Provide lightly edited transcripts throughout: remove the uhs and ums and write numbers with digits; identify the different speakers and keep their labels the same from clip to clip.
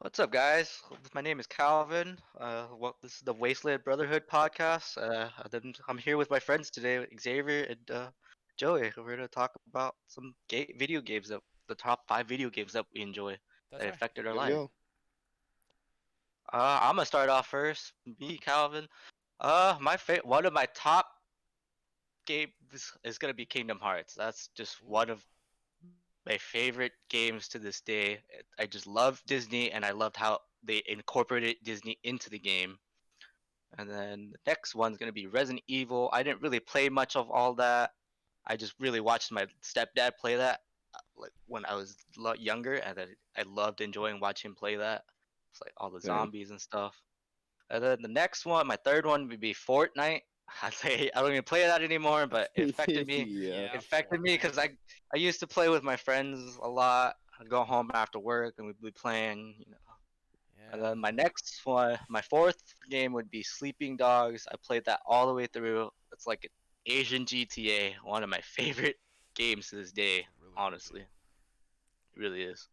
Speaker 1: What's up, guys? My name is Calvin. This is the Wasteland Brotherhood Podcast. I'm here with my friends today, Xavier and Joey. We're going to talk about some video games the top five video games that we enjoy
Speaker 2: That's
Speaker 1: that
Speaker 2: right.
Speaker 1: affected our
Speaker 3: Yo,
Speaker 1: life.
Speaker 3: yo.
Speaker 1: I'm gonna start off first. Me, Calvin. One of my top games is gonna be Kingdom Hearts. That's just
Speaker 2: Ooh.
Speaker 1: one of my favorite games to this day. I just love Disney, and I loved how they incorporated Disney into the game. And then the next one's gonna be Resident Evil. I didn't really play much of all that. I just really watched my stepdad play that, like when I was younger, and then I loved enjoying watching him play that. It's like all the
Speaker 3: Dang.
Speaker 1: zombies and stuff. And then the next one, my third one would be Fortnite. I don't even play that anymore, but it affected me.
Speaker 3: Yeah.
Speaker 1: It
Speaker 2: Yeah,
Speaker 1: affected me
Speaker 2: Fortnite.
Speaker 1: because I used to play with my friends a lot. I'd go home after work and we'd be playing. And
Speaker 2: Yeah.
Speaker 1: then my next one, my fourth game would be Sleeping Dogs. I played that all the way through. It's like an Asian GTA, one of my favorite games to this
Speaker 2: It's
Speaker 1: day.
Speaker 2: really OP.
Speaker 1: Honestly, it really is.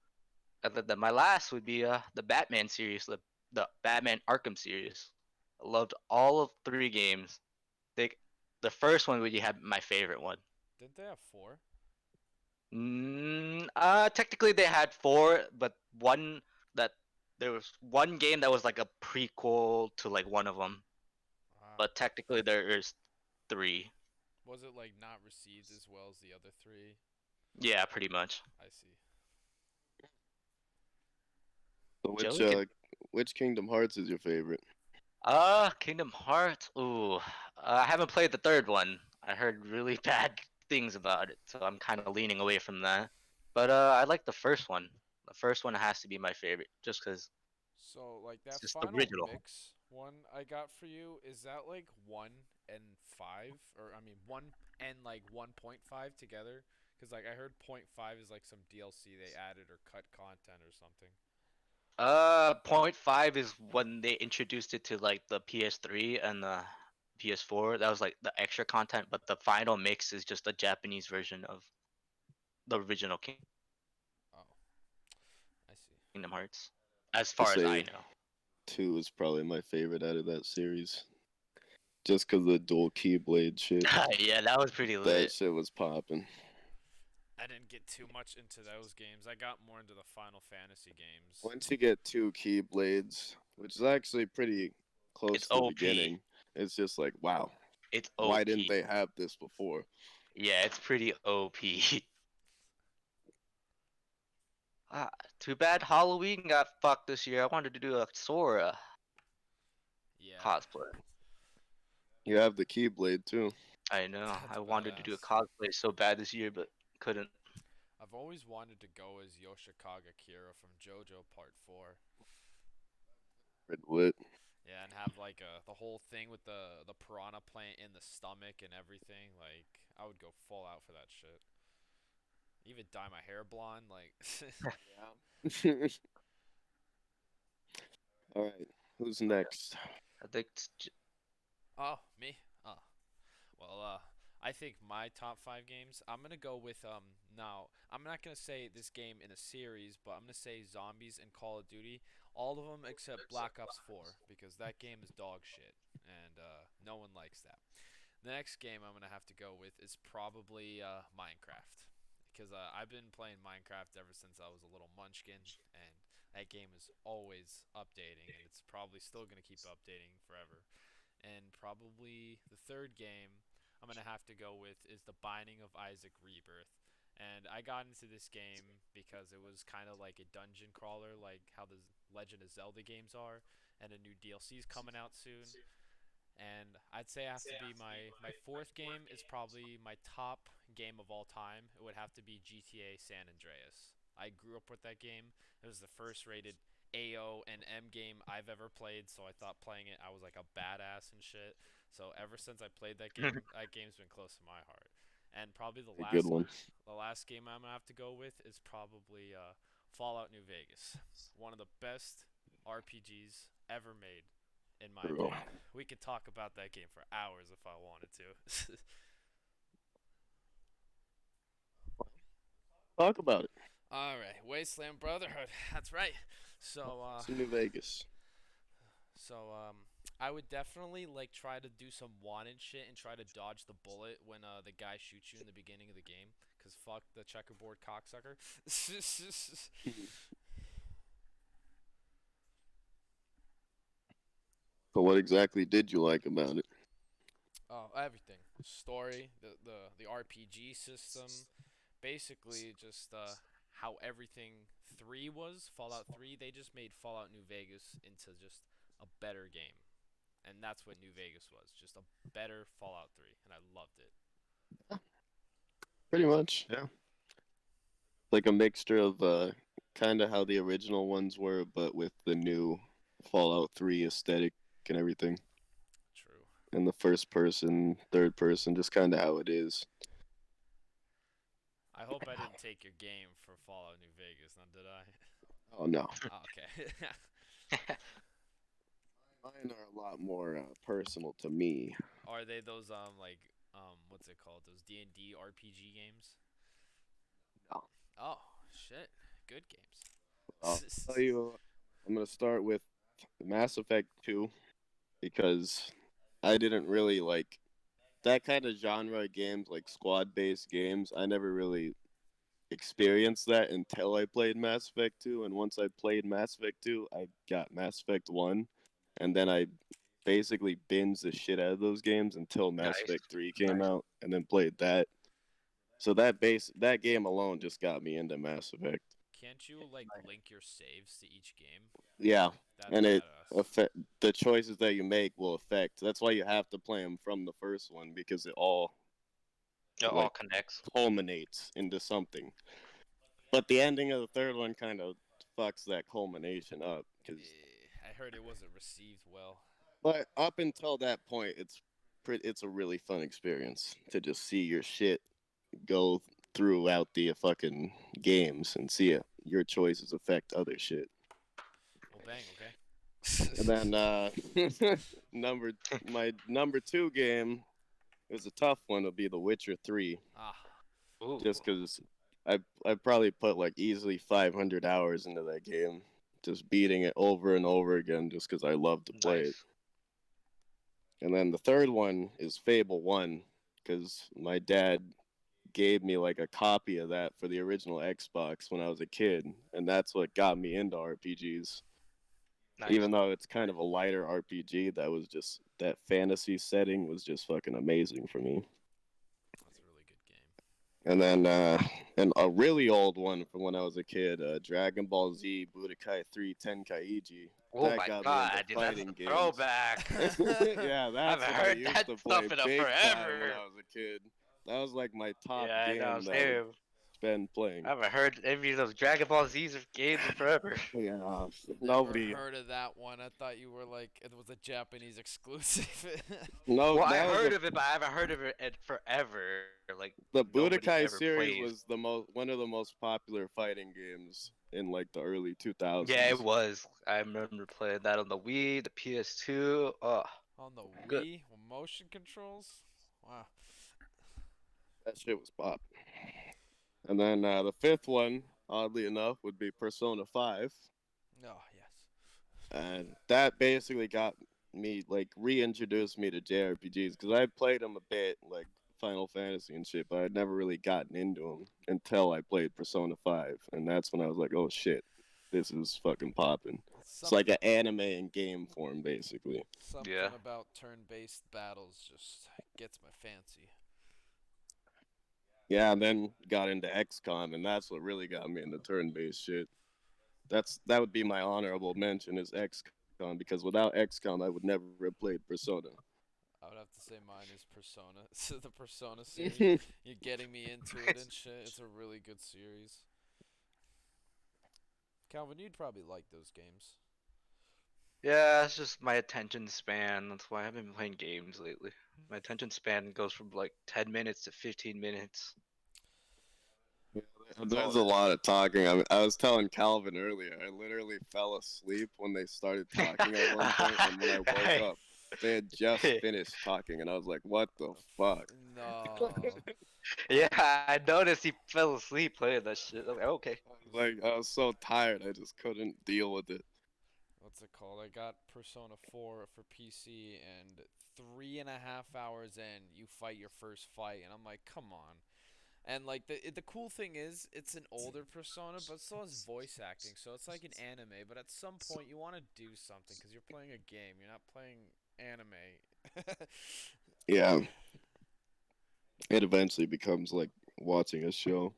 Speaker 1: And then my last would be the Batman series, the Batman Arkham series. I loved all of three games. They, the first one would you have my favorite one.
Speaker 2: Didn't they have four?
Speaker 1: Technically they had four, but that there was one game that was like a prequel to like one of them.
Speaker 2: Wow.
Speaker 1: But technically there is three.
Speaker 2: Was it like not received as well as the other three?
Speaker 1: Yeah, pretty much.
Speaker 2: I see.
Speaker 3: So
Speaker 1: Joey could.
Speaker 3: which Kingdom Hearts is your favorite?
Speaker 1: Kingdom Hearts. Ooh, I haven't played the third one. I heard really bad things about it, so I'm kind of leaning away from that. But I like the first one. The first one has to be my favorite, just because
Speaker 2: So like
Speaker 1: it's
Speaker 2: that
Speaker 1: just the
Speaker 2: final
Speaker 1: original.
Speaker 2: mix one I got for you, is that like 1 and 5? Or I mean 1 and like 1.5 together? Because like I heard point 0.5 is like some DLC they added or cut content or something.
Speaker 1: Point five is when they introduced it to like the PS3 and the PS4. That was like the extra content, but the final mix is just a Japanese version of the original
Speaker 2: Oh, I see.
Speaker 1: Kingdom Hearts, as
Speaker 3: I
Speaker 1: far as I
Speaker 3: say
Speaker 1: know.
Speaker 3: 2 is probably my favorite out of that series. Just 'cause the dual keyblade shit.
Speaker 1: Yeah, that was pretty
Speaker 3: That
Speaker 1: lit.
Speaker 3: shit was popping.
Speaker 2: I didn't get too much into those games. I got more into the Final Fantasy games.
Speaker 3: Once you get 2 keyblades, which is actually pretty
Speaker 1: It's
Speaker 3: close to the
Speaker 1: OP.
Speaker 3: beginning, it's just like, wow,
Speaker 1: It's
Speaker 3: why didn't
Speaker 1: OP.
Speaker 3: they have this before?
Speaker 1: Yeah, it's pretty OP. Ah, too bad Halloween got fucked this year. I wanted to do a Sora
Speaker 2: Yeah,
Speaker 1: cosplay.
Speaker 3: You have the keyblade too.
Speaker 1: I know.
Speaker 2: that's
Speaker 1: I wanted to do a
Speaker 2: badass.
Speaker 1: cosplay so bad this year, but couldn't.
Speaker 2: I've always wanted to go as Yoshikaga Kira from JoJo Part 4.
Speaker 3: Red Wit.
Speaker 2: Yeah, and have like the whole thing with the piranha plant in the stomach and everything. Like I would go full out for that shit. Even dye my hair blonde. Like,
Speaker 3: Yeah. All right, who's next?
Speaker 1: I think
Speaker 2: oh me. Oh well. I think my top 5 games. I'm gonna go with Now I'm not gonna say this game in a series, but I'm gonna say Zombies and Call of Duty. All of them except Black Ops 4 because that game is dog shit and no one likes that. The next game I'm gonna have to go with is probably Minecraft, because I've been playing Minecraft ever since I was a little munchkin, and that game is always updating, and it's probably still gonna keep updating forever. And probably the third game I'm gonna have to go with is The Binding of Isaac Rebirth. And I got into this game because it was kind of like a dungeon crawler, like how the Legend of Zelda games are, and a new DLC is coming out soon. And I'd say it has to be my fourth game is probably my top game of all time. It would have to be GTA San Andreas. I grew up with that game. It was the first rated AO and M game I've ever played, so I thought playing it I was like a badass and shit. So ever since I played that game's been close to my heart. And probably
Speaker 3: A good one.
Speaker 2: the last game I'm gonna have to go with is probably Fallout New Vegas. One of the best RPGs ever made, in my
Speaker 3: Bro.
Speaker 2: opinion. We could talk about that game for hours if I wanted to.
Speaker 3: Talk about it.
Speaker 2: All right, Wasteland Brotherhood. That's right. So
Speaker 3: It's New Vegas.
Speaker 2: so I would definitely like try to do some wanted shit and try to dodge the bullet when the guy shoots you in the beginning of the game. Cause fuck the checkerboard cocksucker.
Speaker 3: But what exactly did you like about it?
Speaker 2: Oh, everything. Story, the RPG system, basically just how everything 3 was, Fallout 3, they just made Fallout New Vegas into just a better game. And that's what New Vegas was, just a better Fallout 3, and I loved it.
Speaker 3: Pretty much, yeah. Like a mixture of kind of how the original ones were, but with the new Fallout 3 aesthetic and everything.
Speaker 2: True.
Speaker 3: And the first person, third person, just kind of how it is.
Speaker 2: I hope I didn't take your game for Fallout New Vegas, now did I?
Speaker 3: Oh no,
Speaker 2: Oh, okay.
Speaker 3: mine are a lot more personal to me.
Speaker 2: Are they those like what's it called? Those D&D RPG games?
Speaker 3: No.
Speaker 2: Oh, shit. Good
Speaker 3: I'll
Speaker 2: games.
Speaker 3: tell you, I'm gonna start with Mass Effect 2 because I didn't really like that kind of genre of games, like squad-based games. I never really experienced that until I played Mass Effect 2, and once I played Mass Effect 2, I got Mass Effect 1, and then I basically binged the shit out of those games until Mass
Speaker 1: Nice.
Speaker 3: Effect 3 came
Speaker 1: Nice.
Speaker 3: out, and then played that. So that game alone just got me into Mass Effect.
Speaker 2: Can't you like link your saves to each game?
Speaker 3: Yeah,
Speaker 2: That's
Speaker 3: and
Speaker 2: badass.
Speaker 3: the choices that you make will affect. That's why you have to play them from the first one because it all
Speaker 1: It all
Speaker 3: like
Speaker 1: connects.
Speaker 3: culminates into something. But the ending of the third one kind of fucks that culmination up because.
Speaker 2: I heard it wasn't received well.
Speaker 3: But up until that point, it's a really fun experience to just see your shit go throughout the fucking games and see it, your choices affect other shit.
Speaker 2: Well, bang,
Speaker 3: And
Speaker 2: okay.
Speaker 3: then number my number two game is a tough one. It'll be The Witcher 3,
Speaker 2: Ah,
Speaker 1: Ooh,
Speaker 3: just because I probably put like easily 500 hours into that game, just beating it over and over again, just because I love to play it.
Speaker 1: nice.
Speaker 3: And then the third one is Fable 1, because my dad gave me like a copy of that for the original Xbox when I was a kid, and that's what got me into RPGs.
Speaker 1: Nice.
Speaker 3: Even though it's kind of a lighter RPG, that fantasy setting was just fucking amazing for me.
Speaker 2: that's a really good game.
Speaker 3: And then and a really old one from when I was a kid, Dragon Ball Z Budokai 3 Tenkaichi.
Speaker 1: Oh
Speaker 3: That
Speaker 1: my
Speaker 3: got me into
Speaker 1: god, dude, that's
Speaker 3: fighting
Speaker 1: a
Speaker 3: games.
Speaker 1: throwback.
Speaker 3: Yeah,
Speaker 1: I
Speaker 3: that's
Speaker 1: haven't
Speaker 3: what I
Speaker 1: heard
Speaker 3: used
Speaker 1: that
Speaker 3: to play
Speaker 1: stuff in a
Speaker 3: big time when
Speaker 1: forever.
Speaker 3: I was a kid. That was like my top
Speaker 1: Yeah, I know,
Speaker 3: game that I would
Speaker 1: same.
Speaker 3: spend
Speaker 1: I
Speaker 3: playing.
Speaker 1: haven't heard any of those Dragon Ball Z's games in forever.
Speaker 3: Yeah,
Speaker 2: Never
Speaker 3: nobody.
Speaker 2: heard of that one. I thought you were like it was a Japanese exclusive.
Speaker 3: No,
Speaker 1: Well, I
Speaker 3: that was
Speaker 1: heard of it, but I haven't heard of it in forever. Like
Speaker 3: the
Speaker 1: nobody ever
Speaker 3: Budokai
Speaker 1: plays.
Speaker 3: series was the one of the most popular fighting games in like the early
Speaker 1: Yeah, it
Speaker 3: 2000s.
Speaker 1: was. I remember playing that on the Wii, the PS2. Oh,
Speaker 2: On the
Speaker 1: good.
Speaker 2: Wii with motion controls. Wow.
Speaker 3: That shit was pop. And then the fifth one, oddly enough, would be Persona 5.
Speaker 2: Oh yes.
Speaker 3: And that basically got me, like, reintroduced me to JRPGs because I played them a bit, like Final Fantasy and shit, but I'd never really gotten into them until I played Persona 5. And that's when I was like, oh shit, this is fucking popping. It's like
Speaker 2: Something
Speaker 3: an anime in game form, basically.
Speaker 1: Yeah.
Speaker 2: something about turn-based battles just gets my fancy.
Speaker 3: Yeah, and then got into XCOM, and that's what really got me into turn-based shit. That would be my honorable mention is XCOM because without XCOM, I would never have played Persona.
Speaker 2: I would have to say mine is Persona. So the Persona series. You're getting me into it and shit. It's a really good series. Calvin, you'd probably like those games.
Speaker 1: Yeah, it's just my attention span. That's why I haven't been playing games lately. My attention span goes from like 10 minutes to 15 minutes.
Speaker 3: Yeah,
Speaker 1: That's
Speaker 3: there's
Speaker 1: all
Speaker 3: a
Speaker 1: it is.
Speaker 3: lot of talking. I was telling Calvin earlier, I literally fell asleep when they started talking at one point, and when I woke up, they had just finished talking, and I was like, "What the fuck?"
Speaker 2: No.
Speaker 1: Yeah, I noticed he fell asleep playing that shit. I'm like, okay.
Speaker 3: Like I was so tired, I just couldn't deal with it.
Speaker 2: What's it called? I got Persona 4 for PC, and 3.5 hours in, you fight your first fight, and I'm like, come on. And like the cool thing is, it's an older Persona, but still has voice acting, so it's like an anime. But at some point, you want to do something because you're playing a game. You're not playing anime.
Speaker 3: Yeah, it eventually becomes like watching a show.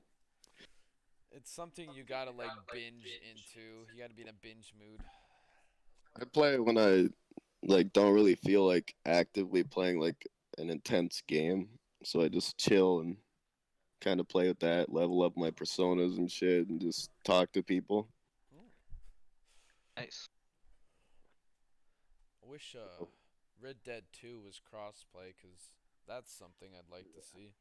Speaker 2: It's something you gotta like binge into. You gotta be in a binge mood.
Speaker 3: I play it when I like don't really feel like actively playing like an intense game, so I just chill and kind of play with that, level up my personas and shit, and just talk to people.
Speaker 2: Ooh.
Speaker 1: Nice.
Speaker 2: I wish Red Dead 2 was crossplay, cause that's something I'd like to see.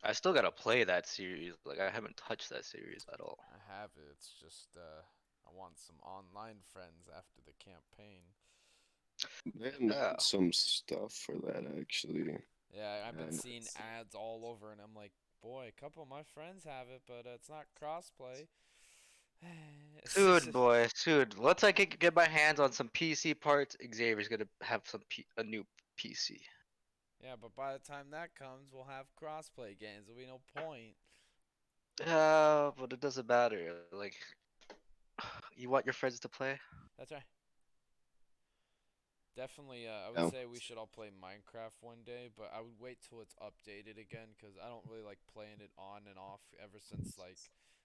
Speaker 1: I still gotta play that series. Like I haven't touched that series at all.
Speaker 2: I have it. It's just I want some online friends after the campaign.
Speaker 3: They had
Speaker 1: Yeah.
Speaker 3: some stuff for that actually.
Speaker 2: Yeah, I've been
Speaker 3: And
Speaker 2: seeing ads all over, and I'm like, boy, a couple of my friends have it, but it's not crossplay.
Speaker 1: Soon, boy, soon. Once I get my hands on some PC parts, Xavier's gonna have a new PC.
Speaker 2: Yeah, but by the time that comes, we'll have crossplay games. There'll be no point.
Speaker 1: But it doesn't matter. Like, you want your friends to play?
Speaker 2: That's right. Definitely, I would
Speaker 3: yeah,
Speaker 2: say we should all play Minecraft one day, but I would wait till it's updated again because I don't really like playing it on and off ever since like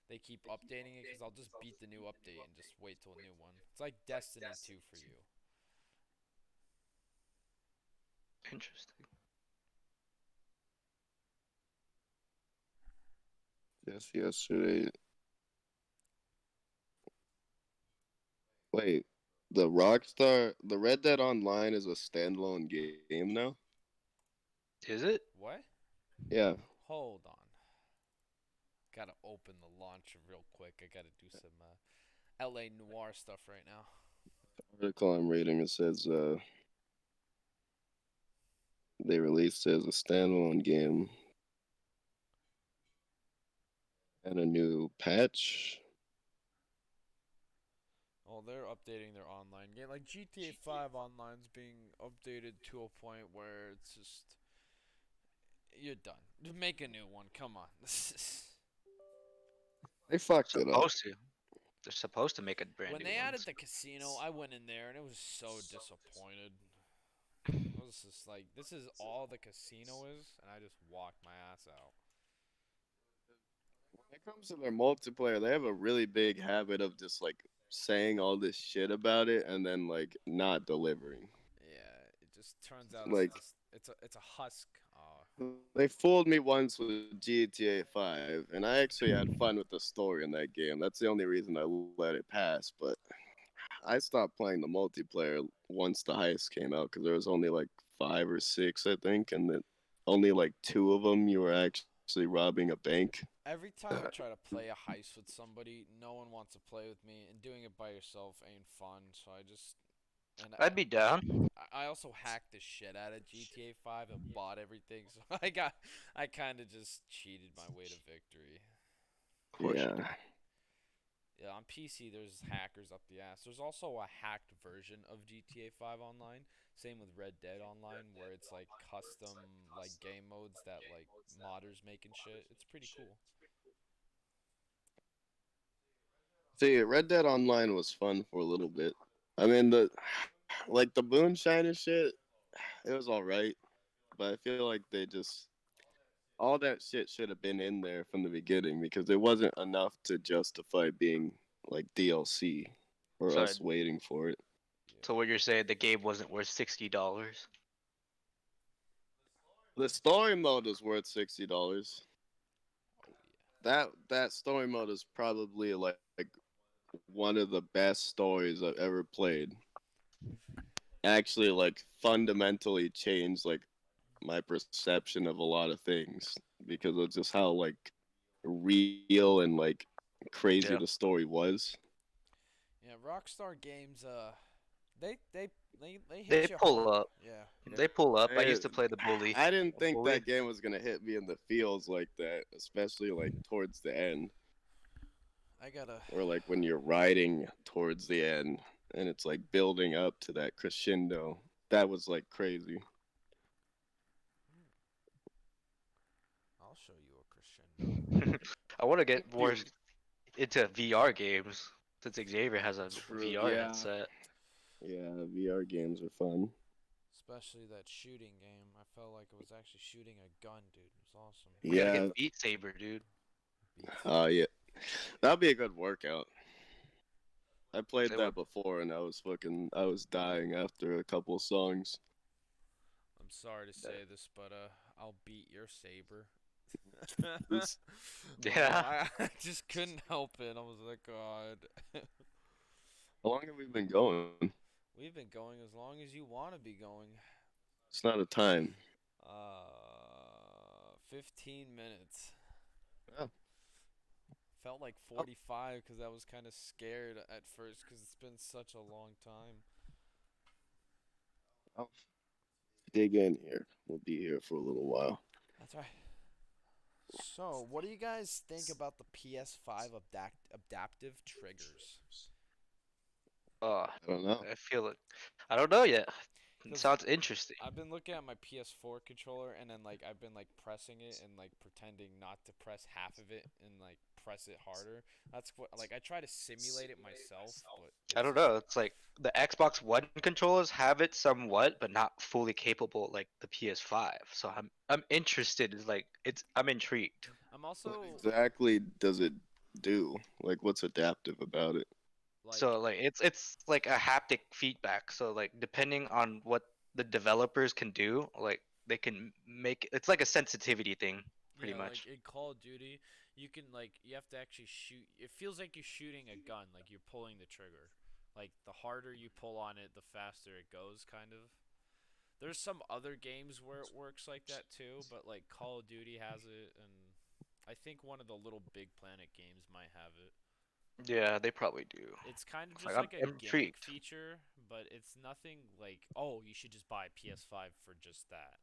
Speaker 2: they keep updating it because I'll just beat the new update and just wait till a new one. It's like Destiny 2 for you.
Speaker 1: Interesting.
Speaker 3: just yesterday. Wait, the Red Dead Online is a standalone game now.
Speaker 1: Is it?
Speaker 2: What?
Speaker 3: Yeah,
Speaker 2: Hold on. Gotta open the launcher real quick. I gotta do some LA Noir stuff right now.
Speaker 3: article I'm reading it says they released it as a standalone game and a new patch.
Speaker 2: Oh, they're updating their online game. Like GTA 5 online's being updated to a point where it's just you're done. Just make a new one. Come on.
Speaker 3: They fucked it up.
Speaker 1: Supposed to. They're supposed to make a brand
Speaker 2: When
Speaker 1: new
Speaker 2: they added
Speaker 1: ones.
Speaker 2: the casino, I went in there and it was so disappointed. I was just like, this is all the casino is, and I just walked my ass out.
Speaker 3: When it comes to their multiplayer, they have a really big habit of just like saying all this shit about it and then like not delivering.
Speaker 2: Yeah, it just turns out to
Speaker 3: Like
Speaker 2: just it's a husk.
Speaker 3: they fooled me once with GTA 5, and I actually had fun with the story in that game. That's the only reason I let it pass. But I stopped playing the multiplayer once the heist came out because there was only like 5 or 6, I think, and then only like 2 of them you were actually robbing a bank.
Speaker 2: Every time I try to play a heist with somebody, no one wants to play with me, and doing it by yourself ain't fun. So I just and
Speaker 1: I'd be down.
Speaker 2: I also hacked the shit out of GTA 5 and bought everything. So I kind of just cheated my way to victory.
Speaker 1: Of course you
Speaker 3: Yeah.
Speaker 1: do.
Speaker 2: Yeah, on PC there's hackers up the ass. There's also a hacked version of GTA 5 online. Same with Red Dead Online, where it's like custom like game modes that like modders make and shit. It's pretty cool.
Speaker 3: See, Red Dead Online was fun for a little bit. I mean, the like the moonshine and shit, it was all right, but I feel like they just all that shit should have been in there from the beginning because it wasn't enough to justify being like DLC or
Speaker 1: So,
Speaker 3: us waiting for it.
Speaker 1: so what you're saying, the game wasn't worth $60?
Speaker 3: The story mode is worth $60.
Speaker 2: Oh
Speaker 3: That story mode is probably like one of the best stories I've ever played. Actually, like fundamentally changed like my perception of a lot of things because of just how like real and like crazy the
Speaker 1: Yeah.
Speaker 3: story was.
Speaker 2: yeah. Yeah, Rockstar Games They
Speaker 1: They
Speaker 2: hit you
Speaker 1: pull
Speaker 2: hard.
Speaker 1: up.
Speaker 2: Yeah.
Speaker 3: Yeah,
Speaker 1: They pull up. I
Speaker 3: I,
Speaker 1: used to play the bully.
Speaker 3: I didn't
Speaker 1: A
Speaker 3: think
Speaker 1: bully.
Speaker 3: that game was gonna hit me in the feels like that, especially like towards the end,
Speaker 2: I gotta.
Speaker 3: or like when you're riding towards the end and it's like building up to that crescendo. That was like crazy.
Speaker 2: I'll show you a crescendo.
Speaker 1: I want to get more
Speaker 3: You
Speaker 1: into VR games since Xavier has a
Speaker 3: true,
Speaker 1: VR
Speaker 3: yeah,
Speaker 1: headset.
Speaker 3: yeah. VR games are fun.
Speaker 2: Especially that shooting game. I felt like I was actually shooting a gun, dude. It was awesome.
Speaker 1: We gotta
Speaker 3: Yeah,
Speaker 1: get Beat Saber, dude.
Speaker 2: Beats.
Speaker 3: yeah. That'd be a good workout. I played
Speaker 1: It would.
Speaker 3: that before and I was dying after a couple songs.
Speaker 2: I'm sorry to say this, but I'll beat your saber.
Speaker 3: This,
Speaker 2: Bro,
Speaker 1: Yeah.
Speaker 2: I just couldn't help it. I was like, God.
Speaker 3: how long have we been going?
Speaker 2: We've been going as long as you want to be going.
Speaker 3: It's not a time.
Speaker 2: 15 minutes.
Speaker 3: Oh,
Speaker 2: Felt like
Speaker 3: oh,
Speaker 2: 45 because I was kind of scared at first because it's been such a long time.
Speaker 3: oh. Dig in here. We'll be here for a little while.
Speaker 2: That's right. So, what do you guys think about the PS5 adaptive triggers?
Speaker 1: Uh,
Speaker 3: I don't know.
Speaker 1: I feel it. I don't know yet. It
Speaker 2: Because
Speaker 1: sounds interesting.
Speaker 2: I've been looking at my PS4 controller and then like I've been like pressing it and like pretending not to press half of it and like press it harder. That's what like I try to simulate it myself, but
Speaker 1: I
Speaker 2: it's
Speaker 1: don't
Speaker 2: just
Speaker 1: know. It's like the Xbox One controllers have it somewhat, but not fully capable like the PS5. So I'm interested. It's like I'm intrigued.
Speaker 2: I'm
Speaker 3: What
Speaker 2: also
Speaker 3: exactly does it do? Like, what's adaptive about it?
Speaker 2: like
Speaker 1: So like it's like a haptic feedback. So like depending on what the developers can do, like they can make it's like a sensitivity thing, pretty
Speaker 2: yeah, like
Speaker 1: much.
Speaker 2: in Call of Duty, you can like you have to actually shoot. It feels like you're shooting a gun, like you're pulling the trigger. Like the harder you pull on it, the faster it goes, kind of. There's some other games where it works like that too, but like Call of Duty has it, and I think one of the Little Big Planet games might have it.
Speaker 1: Yeah, they probably do.
Speaker 2: It's kind of
Speaker 1: Like
Speaker 2: just like a
Speaker 1: I'm
Speaker 2: gimmick
Speaker 1: intrigued.
Speaker 2: feature, but it's nothing like, oh, you should just buy a PS5 for just that.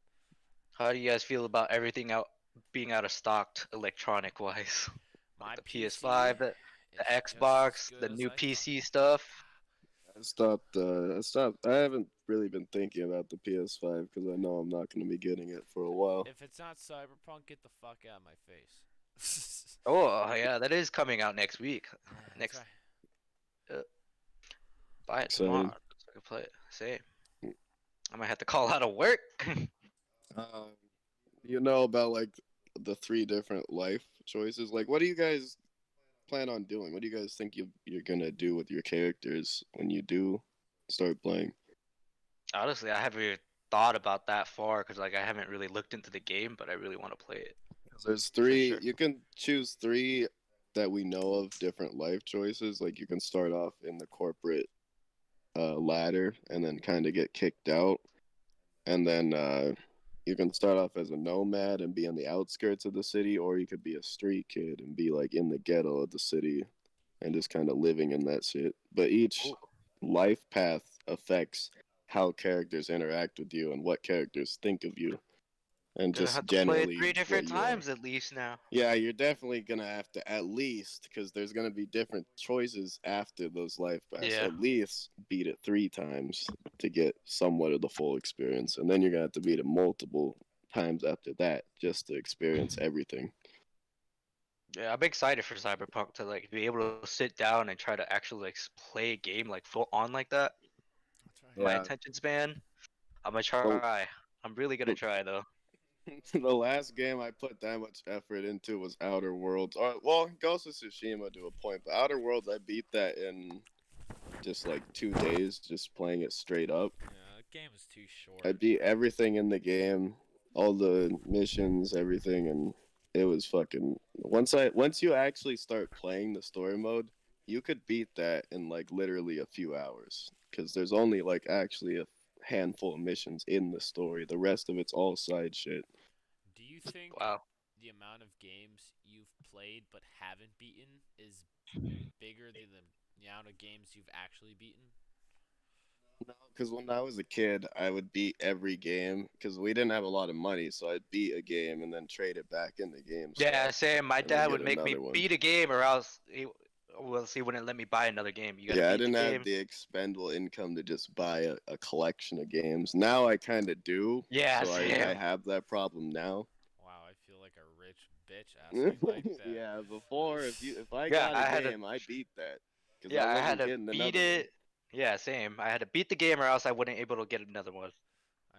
Speaker 1: How do you guys feel about everything out being out of stock electronic wise? Like
Speaker 2: My
Speaker 1: the
Speaker 2: PC
Speaker 1: PS5, the
Speaker 2: is just as
Speaker 1: Xbox,
Speaker 2: good
Speaker 1: the
Speaker 2: as
Speaker 1: new
Speaker 2: I thought.
Speaker 1: PC stuff.
Speaker 3: I stopped. I stopped. I haven't really been thinking about the PS5 because I know I'm not going to be getting it for a while.
Speaker 2: If it's not Cyberpunk, get the fuck out of my face.
Speaker 1: Oh yeah, that is coming out next week.
Speaker 2: Yeah, that's
Speaker 1: Next,
Speaker 2: right.
Speaker 1: uh, buy it
Speaker 3: Excited.
Speaker 1: tomorrow so I can play it. Same. I might have to call out of work.
Speaker 3: Um, you know about like the three different life choices. Like, what do you guys plan on doing? What do you guys think you're gonna do with your characters when you do start playing?
Speaker 1: Honestly, I haven't even thought about that far because like I haven't really looked into the game, but I really want to play it
Speaker 3: 'Cause there's
Speaker 1: for
Speaker 3: three.
Speaker 1: sure.
Speaker 3: You can choose three that we know of different life choices. Like you can start off in the corporate ladder and then kind of get kicked out, and then you can start off as a nomad and be on the outskirts of the city, or you could be a street kid and be like in the ghetto of the city and just kind of living in that shit. But each
Speaker 1: Ooh,
Speaker 3: life path affects how characters interact with you and what characters think of you, and
Speaker 1: gonna
Speaker 3: just
Speaker 1: have to play it
Speaker 3: generally
Speaker 1: three
Speaker 3: what
Speaker 1: different
Speaker 3: you are.
Speaker 1: times at least now.
Speaker 3: Yeah, you're definitely gonna have to at least because there's gonna be different choices after those life paths.
Speaker 1: Yeah.
Speaker 3: At least beat it three times to get somewhat of the full experience, and then you're gonna have to beat it multiple times after that just to experience everything.
Speaker 1: Yeah, I'm excited for Cyberpunk to like be able to sit down and try to actually like play a game like full on like that.
Speaker 2: That's right.
Speaker 1: My
Speaker 3: Yeah,
Speaker 1: attention span, I'm gonna
Speaker 3: the,
Speaker 1: try. I'm really gonna
Speaker 3: the,
Speaker 1: try though.
Speaker 3: the last game I put that much effort into was Outer Worlds. Well, Ghost of Tsushima to a point, but Outer Worlds I beat that in just like 2 days, just playing it straight up.
Speaker 2: Yeah, the game is too
Speaker 3: I
Speaker 2: short.
Speaker 3: beat everything in the game, all the missions, everything, and it was fucking. Once you actually start playing the story mode, you could beat that in like literally a few hours because there's only like actually a handful of missions in the story. The rest of it's all side shit.
Speaker 2: Do you think
Speaker 1: Wow.
Speaker 2: the amount of games you've played but haven't beaten is bigger than the amount of games you've actually beaten?
Speaker 3: No, because when I was a kid, I would beat every game because we didn't have a lot of money, so I'd beat a game and then trade it back into
Speaker 1: Yeah,
Speaker 3: GameStop
Speaker 1: same. My
Speaker 3: and then
Speaker 1: dad
Speaker 3: get
Speaker 1: would make me
Speaker 3: another one.
Speaker 1: beat a game, or else he wouldn't let me buy another game. You gotta
Speaker 3: Yeah, I
Speaker 1: beat the
Speaker 3: didn't have
Speaker 1: game.
Speaker 3: the expendable income to just buy a collection of games. Now I kind of do,
Speaker 1: Yeah,
Speaker 3: so I
Speaker 1: same.
Speaker 3: have that problem now.
Speaker 2: Wow, I feel like a rich bitch asking like that.
Speaker 3: Yeah, before if I
Speaker 1: Yeah,
Speaker 3: got a
Speaker 1: I had to.
Speaker 3: game, I beat that because I
Speaker 1: Yeah, I had
Speaker 3: wasn't
Speaker 1: to
Speaker 3: getting
Speaker 1: beat
Speaker 3: another one.
Speaker 1: it. Yeah, same. I had to beat the game, or else I wouldn't able to get another one.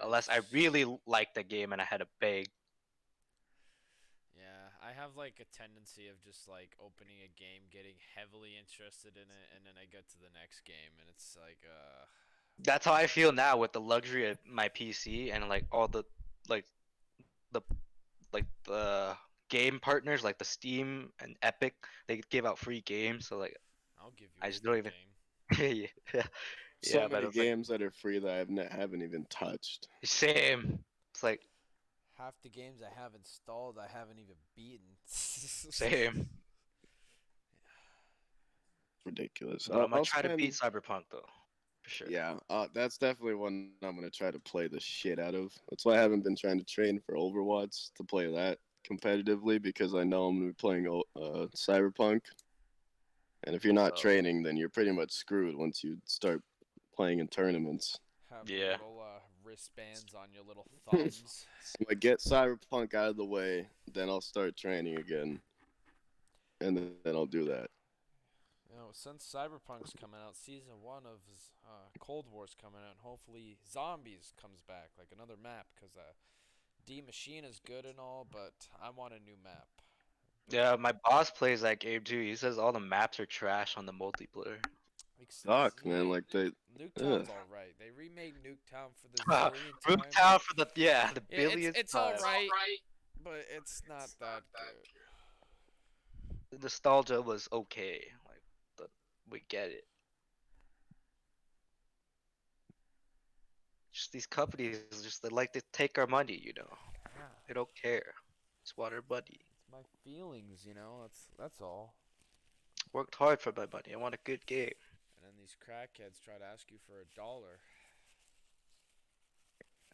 Speaker 1: Unless I
Speaker 2: I've
Speaker 1: really liked the game and I had to beg.
Speaker 2: Yeah, I have like a tendency of just like opening a game, getting heavily interested in it, and then I get to the next game, and it's like,
Speaker 1: That's how I feel now with the luxury of my PC and like all like the the game partners like the Steam and Epic. They give out free games, so like
Speaker 2: I'll give you
Speaker 1: I
Speaker 2: a
Speaker 1: just don't
Speaker 2: free
Speaker 1: even.
Speaker 2: game.
Speaker 1: Yeah,
Speaker 3: So
Speaker 1: yeah, but
Speaker 3: many
Speaker 1: it's like
Speaker 3: games that are free that haven't even touched.
Speaker 1: same. It's like
Speaker 2: Half the games I have installed, I haven't even beaten.
Speaker 1: same.
Speaker 3: Ridiculous.
Speaker 1: But I'm gonna
Speaker 3: I'll
Speaker 1: try to beat
Speaker 3: spend.
Speaker 1: Cyberpunk though, for sure.
Speaker 3: Yeah, that's definitely one I'm gonna try to play the shit out of. That's why I haven't been trying to train for Overwatch to play that competitively because I know I'm gonna be playing Cyberpunk, and if you're not
Speaker 1: So
Speaker 3: training, then you're pretty much screwed once you start playing in tournaments.
Speaker 2: Have the
Speaker 1: yeah,
Speaker 2: little wristbands on your little thumbs.
Speaker 3: I'm gonna get Cyberpunk out of the way, then I'll start training again, and then I'll do that.
Speaker 2: You know, since Cyberpunk's coming out, season one of Cold War's coming out, and hopefully Zombies comes back, like another map, because D Machine is good and all, but I want a new map.
Speaker 1: yeah. My boss plays that game too. He says all the maps are trash on the multiplayer.
Speaker 3: Fuck, man, like they. Ugh.
Speaker 2: Nuketown's all right. They remade Nuketown for the zillionth time.
Speaker 1: Town for the
Speaker 2: Yeah,
Speaker 1: billionth
Speaker 2: it's all
Speaker 1: time.
Speaker 2: right, but it's not that good.
Speaker 1: The nostalgia was okay. Like the, we get it. Just these companies, just they like to take our money.
Speaker 2: Yeah,
Speaker 1: They don't care. It's water money.
Speaker 2: it's my feelings, you know. That's all.
Speaker 1: Worked hard for my money. I want a good game.
Speaker 2: And then these crackheads try to ask you for $1.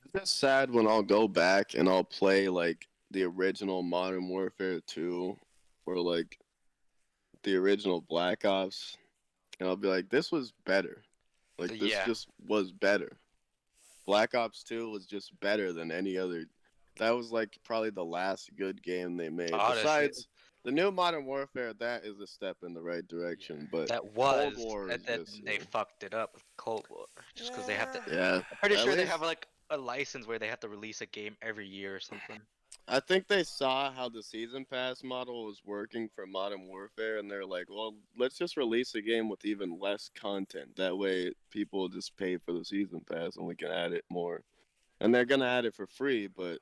Speaker 3: It's just sad when I'll go back and I'll play like the original Modern Warfare 2 or like the original Black Ops, and I'll be like, this was better. Like this
Speaker 1: Yeah.
Speaker 3: just was better. Black Ops 2 was just better than any other. That was like probably the last good game they made.
Speaker 1: Honestly,
Speaker 3: Besides the new Modern Warfare, that is a step in the right
Speaker 2: Yeah.
Speaker 3: direction. But
Speaker 1: that
Speaker 3: Cold
Speaker 1: was,
Speaker 3: War
Speaker 1: and
Speaker 3: is
Speaker 1: then
Speaker 3: just,
Speaker 1: they fucked it up with Cold War, just because they have to.
Speaker 2: Yeah.
Speaker 3: yeah.
Speaker 1: I'm pretty
Speaker 3: At
Speaker 1: sure they have
Speaker 3: least
Speaker 1: like a license where they have to release a game every year or something.
Speaker 3: I think they saw how the season pass model was working for Modern Warfare, and they're like, "Well, let's just release a game with even less content. That way, people just pay for the season pass, and we can add it more." And they're gonna add it for free, but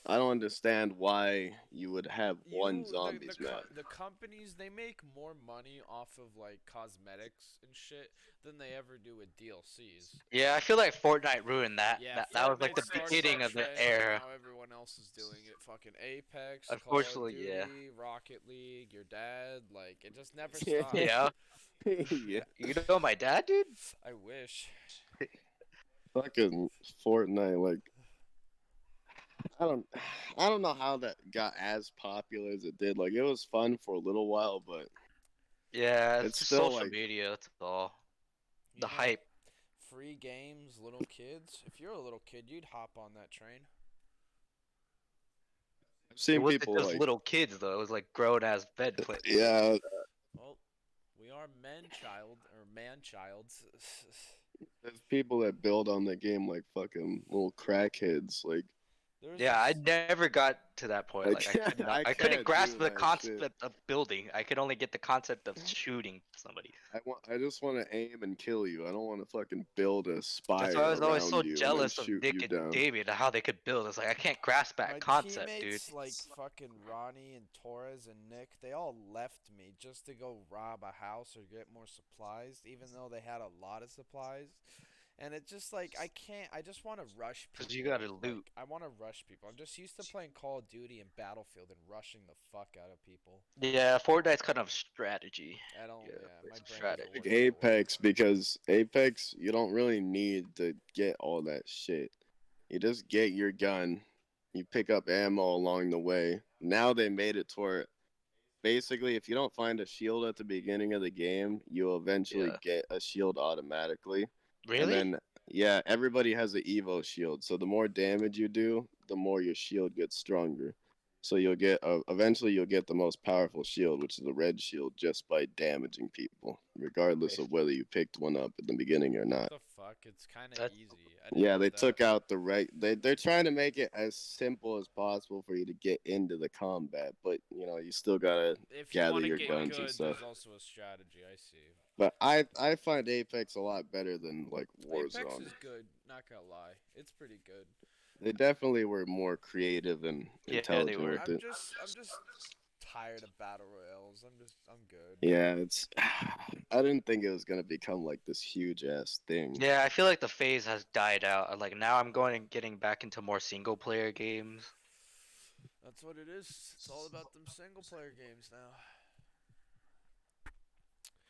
Speaker 3: I don't understand why you would have one zombies map.
Speaker 2: The companies, they make more money off of like cosmetics and shit than they ever do with DLCs.
Speaker 1: Yeah, I feel like Fortnite ruined that.
Speaker 2: Yeah,
Speaker 1: That was like
Speaker 2: Fortnite
Speaker 1: the
Speaker 2: started
Speaker 1: beginning
Speaker 2: that
Speaker 1: of the
Speaker 2: trend, and
Speaker 1: era.
Speaker 2: now everyone else is doing it. Fucking Apex, Call of
Speaker 1: Unfortunately, yeah.
Speaker 2: Duty, Rocket League, your dad, like it just never
Speaker 3: Yeah,
Speaker 2: stops.
Speaker 1: Yeah.
Speaker 3: yeah.
Speaker 1: You know my dad, dude?
Speaker 2: I wish.
Speaker 3: Fucking Fortnite, like I don't, I don't know how that got as popular as it did. Like it was fun for a little while, but
Speaker 1: Yeah, it's
Speaker 3: it's
Speaker 1: just
Speaker 3: still
Speaker 1: social
Speaker 3: like
Speaker 1: media. That's all.
Speaker 2: You
Speaker 1: The
Speaker 2: know,
Speaker 1: hype.
Speaker 2: free games, little kids. If you're a little kid, you'd hop on that train.
Speaker 3: I've
Speaker 1: It
Speaker 3: seen
Speaker 1: wasn't
Speaker 3: people
Speaker 1: just
Speaker 3: like,
Speaker 1: little kids though. It was like grown ass men playing the game.
Speaker 3: yeah,
Speaker 2: Well, we are men child or man childs.
Speaker 3: there's people that build on the game like fucking little crackheads.
Speaker 2: There's
Speaker 1: Yeah, I
Speaker 2: this.
Speaker 1: never got to that point. Like I could not.
Speaker 3: I
Speaker 1: I couldn't
Speaker 3: can't do
Speaker 1: grasp the
Speaker 3: that shit.
Speaker 1: concept of building. I could only get the concept of shooting somebody.
Speaker 3: I just want to aim and kill you. I don't want to fucking build a
Speaker 1: That's why I
Speaker 3: spire
Speaker 1: was always so
Speaker 3: around you and then
Speaker 1: jealous of
Speaker 3: shoot
Speaker 1: Nick
Speaker 3: you
Speaker 1: and
Speaker 3: down.
Speaker 1: David and how they could build. It's like I can't grasp that
Speaker 2: My
Speaker 1: concept, dude.
Speaker 2: teammates like fucking Ronnie and Torres and Nick, they all left me just to go rob a house or get more supplies, even though they had a lot of supplies. And it's just like I can't. I just want to rush
Speaker 1: Cause you
Speaker 2: people.
Speaker 1: gotta loot.
Speaker 2: Like I want to rush people. I'm just used to playing Call of Duty and Battlefield and rushing the fuck out of people.
Speaker 1: Yeah, Fortnite's kind of strategy.
Speaker 2: I don't.
Speaker 1: Yeah,
Speaker 2: Yeah,
Speaker 1: play
Speaker 2: my
Speaker 1: some
Speaker 2: brain doesn't
Speaker 1: strategy.
Speaker 3: Like
Speaker 2: work that way.
Speaker 3: Apex, because Apex, you don't really need to get all that shit. You just get your gun, you pick up ammo along the way. Now they made it to where basically, if you don't find a shield at the beginning of the game, you'll eventually
Speaker 1: Yeah.
Speaker 3: get a shield automatically. And
Speaker 1: Really?
Speaker 3: then, yeah, everybody has an Evo shield. So the more damage you do, the more your shield gets stronger. So you'll get eventually you'll get the most powerful shield, which is a red shield, just by damaging people, regardless of whether you picked one up at the beginning or
Speaker 2: What
Speaker 3: not.
Speaker 2: the fuck? It's kind of
Speaker 1: That
Speaker 2: easy. I didn't
Speaker 3: Yeah,
Speaker 2: know
Speaker 3: they
Speaker 2: that.
Speaker 3: took out the right. They're trying to make it as simple as possible for you to get into the combat, but you still gotta
Speaker 2: If you
Speaker 3: gather
Speaker 2: want to
Speaker 3: your
Speaker 2: get
Speaker 3: guns and
Speaker 2: good,
Speaker 3: stuff.
Speaker 2: there's also a strategy. I see.
Speaker 3: But I find Apex a lot better than like
Speaker 2: Apex
Speaker 3: Warzone.
Speaker 2: is good. Not gonna lie, it's pretty good.
Speaker 3: They definitely were more creative and
Speaker 1: yeah, they
Speaker 3: intelligent
Speaker 1: were.
Speaker 3: with it.
Speaker 2: I'm just tired of battle royales. I'm good.
Speaker 3: Yeah, it's. I didn't think it was gonna become like this huge ass thing.
Speaker 1: Yeah, I feel like the phase has died out. Like now I'm going and getting back into more single player games.
Speaker 2: That's what it is. It's all about them single player games now.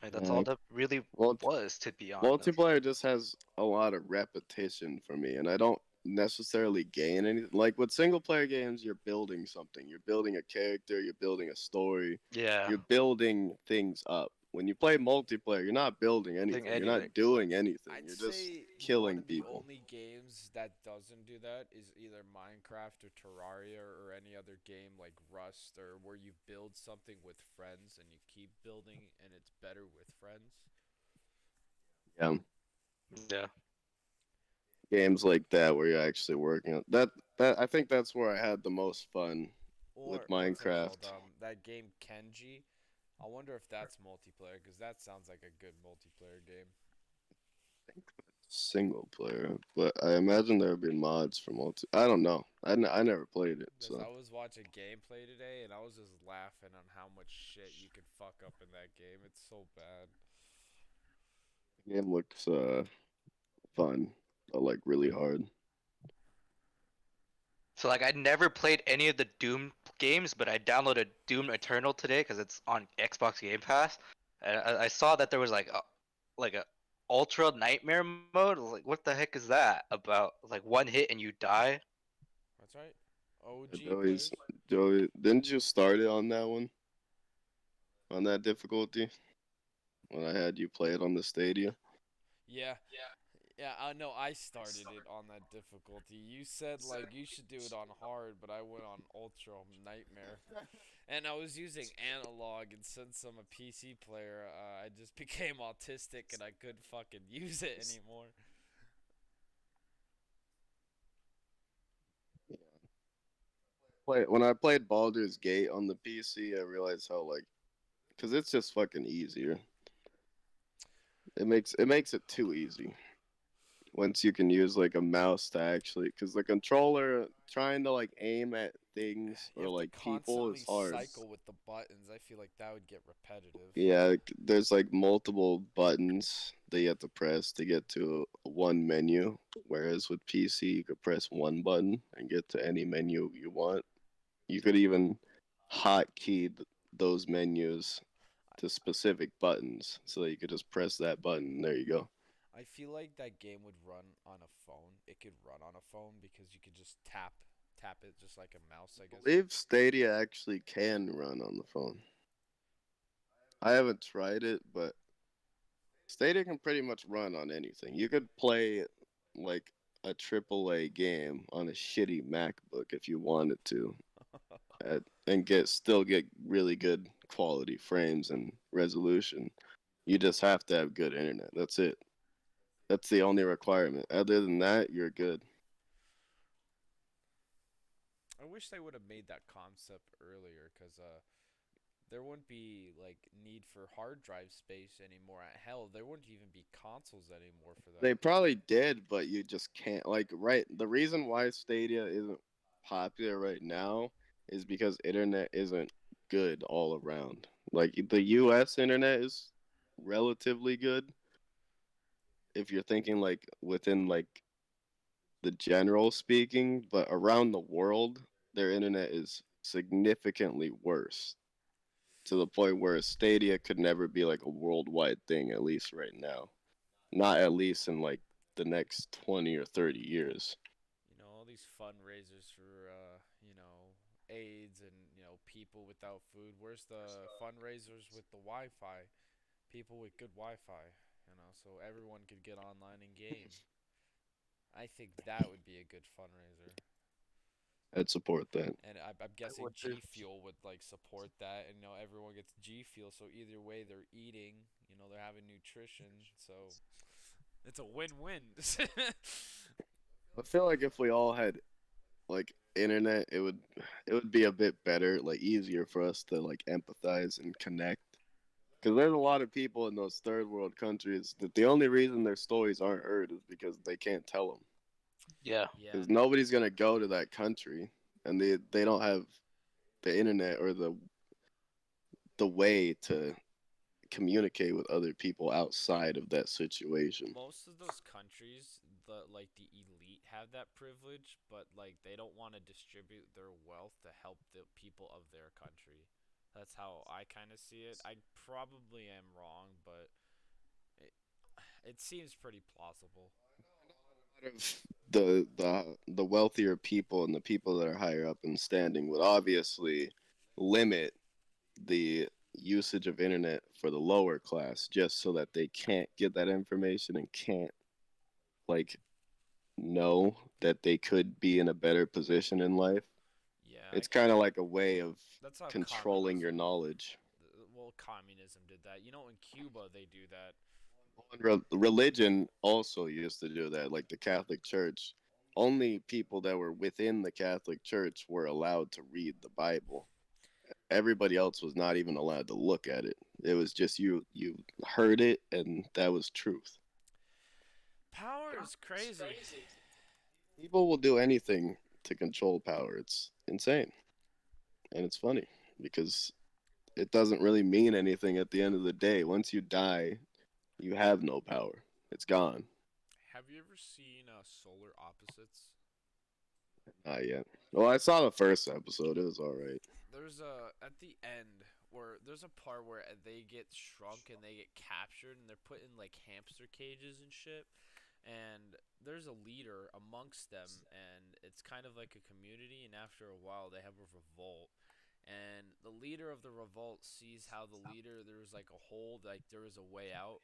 Speaker 1: Like that's all
Speaker 3: Like,
Speaker 1: that really
Speaker 3: well,
Speaker 1: was, to be honest.
Speaker 3: multiplayer just has a lot of repetition for me, and I don't necessarily gain anything. Like with single player games, you're building something. You're building a character. You're building a story.
Speaker 1: Yeah,
Speaker 3: You're building things up. When you play multiplayer, you're not building
Speaker 1: doing
Speaker 3: anything. You're
Speaker 1: anything.
Speaker 3: not doing anything.
Speaker 2: I'd
Speaker 3: You're just
Speaker 2: say one
Speaker 3: killing
Speaker 2: of the
Speaker 3: people.
Speaker 2: only games that doesn't do that is either Minecraft or Terraria or any other game like Rust or where you build something with friends and you keep building and it's better with friends.
Speaker 3: Yeah,
Speaker 1: Yeah.
Speaker 3: games like that where you're actually working on that. I think that's where I had the most fun with
Speaker 2: Or what's it called?
Speaker 3: Minecraft.
Speaker 2: That game Kenji. I wonder if that's multiplayer because that sounds like a good multiplayer game.
Speaker 3: Single player, but I imagine there have been mods for multi. I don't know. I never played it,
Speaker 2: Because
Speaker 3: so
Speaker 2: I was watching gameplay today and I was just laughing on how much shit you could fuck up in that game. It's so bad.
Speaker 3: the game looks fun, but like really hard.
Speaker 1: So like I never played any of the Doom games, but I downloaded Doom Eternal today because it's on Xbox Game Pass, and I saw that there was like a ultra nightmare mode. I was like, what the heck is that about? Like one hit and you die.
Speaker 2: That's right. OG
Speaker 3: Joey's
Speaker 2: players.
Speaker 3: Joey, didn't you start it on that one on that difficulty when I had you play it on the Stadia?
Speaker 2: Yeah, yeah. I know. I started it on that difficulty. You said like you should do it on hard, but I went on ultra nightmare, and I was using analog. And since I'm a PC player, I just became autistic and I couldn't fucking use it anymore.
Speaker 3: When I played Baldur's Gate on the PC, I realized how like because it's just fucking easier. It makes it too easy. Once you can use like a mouse to actually because the controller trying to like aim at things
Speaker 2: You
Speaker 3: or
Speaker 2: have to
Speaker 3: like people
Speaker 2: constantly
Speaker 3: is hard.
Speaker 2: cycle with the buttons. I feel like that would get repetitive.
Speaker 3: Yeah, there's like multiple buttons that you have to press to get to one menu, whereas with PC you could press one button and get to any menu you want. You could even hotkey those menus to specific buttons so that you could just press that button and there you go.
Speaker 2: I feel like that game would run on a phone. It could run on a phone because you could just tap it just like a mouse, I
Speaker 3: I
Speaker 2: guess.
Speaker 3: believe Stadia actually can run on the phone. I haven't tried it, but Stadia can pretty much run on anything. You could play like a AAA game on a shitty MacBook if you wanted to, and get really good quality frames and resolution. You just have to have good internet. That's it. That's the only requirement. Other than that, you're good.
Speaker 2: I wish they would have made that concept earlier cuz there wouldn't be like need for hard drive space anymore. Hell, there wouldn't even be consoles anymore for
Speaker 3: They
Speaker 2: that.
Speaker 3: probably did, but you just can't. Like, right. The reason why Stadia isn't popular right now is because internet isn't good all around. Like, the US internet is relatively good. if you're thinking like within like the general speaking, but around the world, their internet is significantly worse to the point where Stadia could never be like a worldwide thing, at least right now. Not at least in like the next 20 or 30 years.
Speaker 2: All these fundraisers for AIDS and people without food. Where's the fundraisers with the Wi-Fi? People with good Wi-Fi, so everyone could get online and game. I think that would be a good fundraiser.
Speaker 3: I'd support that.
Speaker 2: And I'm
Speaker 1: I
Speaker 2: guessing
Speaker 1: would too.
Speaker 2: G Fuel would like support that, and everyone gets G Fuel, so either way they're eating, they're having nutrition, so it's a win-win.
Speaker 3: I feel like if we all had like internet, it would be a bit better, like easier for us to like empathize and connect. Because there's a lot of people in those third world countries that the only reason their stories aren't heard is because they can't tell them.
Speaker 1: Yeah.
Speaker 2: Yeah,
Speaker 3: Because nobody's gonna go to that country, and they don't have the internet or the way to communicate with other people outside of that situation.
Speaker 2: most of those countries, the elite have that privilege, but like they don't want to distribute their wealth to help the people of their country. That's how I kind of see it. I probably am wrong, but it, it seems pretty plausible.
Speaker 3: Of the wealthier people and the people that are higher up in standing would obviously limit the usage of internet for the lower class just so that they can't get that information and can't like know that they could be in a better position in life.
Speaker 2: Yeah,
Speaker 3: It's kind of like a way of
Speaker 2: that's how
Speaker 3: controlling your
Speaker 2: communism.
Speaker 3: knowledge.
Speaker 2: Well, communism did that. In Cuba they do that.
Speaker 3: Religion also used to do that, like the Catholic Church. Only people that were within the Catholic Church were allowed to read the Bible. Everybody else was not even allowed to look at it. It was just you heard it and that was truth.
Speaker 2: Power is crazy.
Speaker 3: People will do anything to control power. It's insane. And it's funny because it doesn't really mean anything at the end of the day. Once you die, you have no power. It's gone.
Speaker 2: Have you ever seen Solar Opposites?
Speaker 3: Not yet. Well, I saw the first episode. It was all right.
Speaker 2: There's a at the end where there's a part where they get shrunk and they get captured and they're put in like hamster cages and shit. And there's a leader amongst them, and it's kind of like a community. And after a while, they have a revolt. And the leader of the revolt sees how the leader there was like a hole, like there was a way out,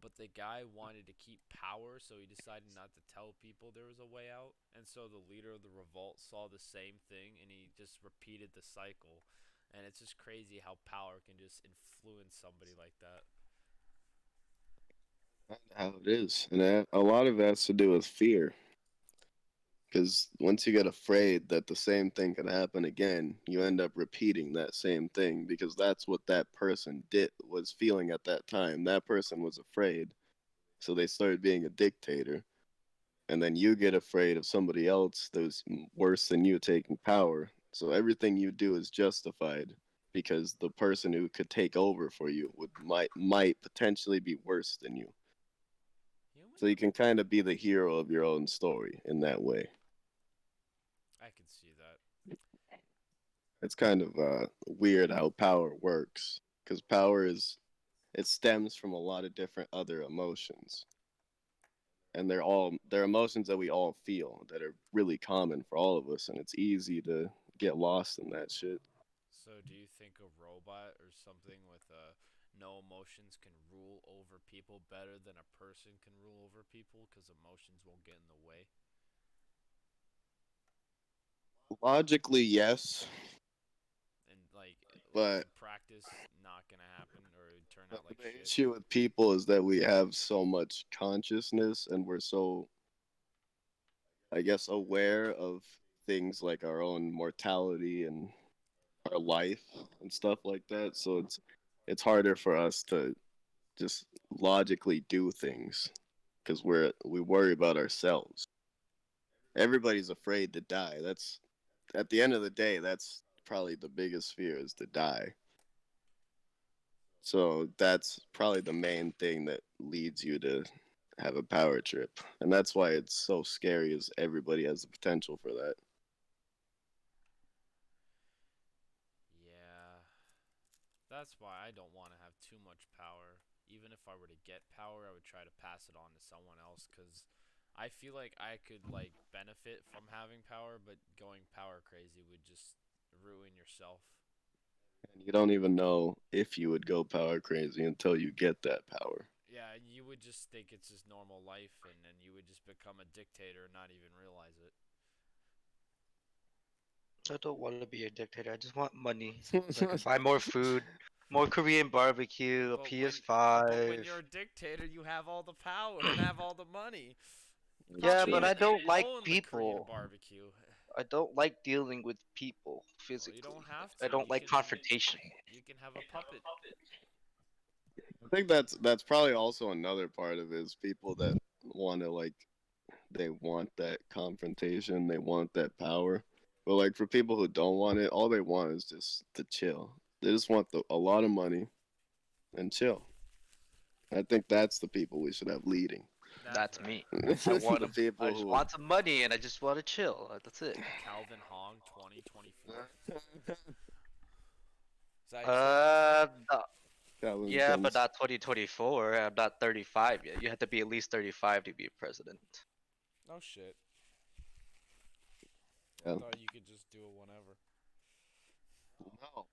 Speaker 2: but the guy wanted to keep power, so he decided not to tell people there was a way out. And so the leader of the revolt saw the same thing, and he just repeated the cycle. And it's just crazy how power can just influence somebody like that.
Speaker 3: How it is, and a lot of it has to do with fear. Because once you get afraid that the same thing can happen again, you end up repeating that same thing because that's what that person did was feeling at that time. That person was afraid, so they started being a dictator. And then you get afraid of somebody else that's worse than you taking power. So everything you do is justified because the person who could take over for you might potentially be worse than you.
Speaker 2: Human?
Speaker 3: So you can kind of be the hero of your own story in that way.
Speaker 2: I can see that.
Speaker 3: It's kind of weird how power works because power is it stems from a lot of different other emotions, and they're emotions that we all feel that are really common for all of us, and it's easy to get lost in that shit.
Speaker 2: So, do you think a robot or something with no emotions can rule over people better than a person can rule over people because emotions won't get in the way?
Speaker 3: Logically, yes,
Speaker 2: And like
Speaker 3: but
Speaker 2: in practice, not gonna happen, or it turn out like
Speaker 3: the
Speaker 2: shit.
Speaker 3: issue with people is that we have so much consciousness and we're so, I guess, aware of things like our own mortality and our life and stuff like that. So it's harder for us to just logically do things because we worry about ourselves. Everybody's afraid to die. That's at the end of the day, that's probably the biggest fear is to die. So that's probably the main thing that leads you to have a power trip, and that's why it's so scary. Is everybody has the potential for that.
Speaker 2: Yeah, that's why I don't want to have too much power. Even if I were to get power, I would try to pass it on to someone else because I feel like I could like benefit from having power, but going power crazy would just ruin yourself.
Speaker 3: And you don't even know if you would go power crazy until you get that power.
Speaker 2: Yeah, you would just think it's just normal life, and then you would just become a dictator and not even realize it.
Speaker 1: I don't want to be a dictator. I just want money so I can buy more food, more Korean barbecue, a
Speaker 2: But when
Speaker 1: PS5.
Speaker 2: you're a dictator, you have all the power and have all the money.
Speaker 1: Yeah,
Speaker 2: Probably
Speaker 1: but
Speaker 3: True.
Speaker 1: I
Speaker 2: even
Speaker 1: don't like
Speaker 2: own the Korean
Speaker 1: people.
Speaker 2: barbecue.
Speaker 1: I don't like dealing with people
Speaker 2: Well, you don't
Speaker 1: physically.
Speaker 2: have
Speaker 1: I
Speaker 2: to.
Speaker 1: don't like confrontation.
Speaker 2: You can have a puppet.
Speaker 3: I think that's probably also another part of it is people that want to like they want that confrontation, they want that power. But like for people who don't want it, all they want is just to chill. They just want a lot of money and chill. I think that's the people we should have leading.
Speaker 2: That's
Speaker 1: That's
Speaker 2: right.
Speaker 1: me. I want
Speaker 3: The
Speaker 1: to. I
Speaker 3: people
Speaker 1: just
Speaker 3: who
Speaker 1: want some money and I just want to chill. That's it.
Speaker 2: Calvin Hong 2024. Is that how you say it?
Speaker 1: No,
Speaker 3: Calvin
Speaker 1: yeah, but
Speaker 3: Sims.
Speaker 1: not 2024. I'm not 35 yet. You have to be at least 35 to be a president.
Speaker 2: Oh shit. I
Speaker 3: Yeah.
Speaker 2: thought you could just do it whenever.
Speaker 3: No.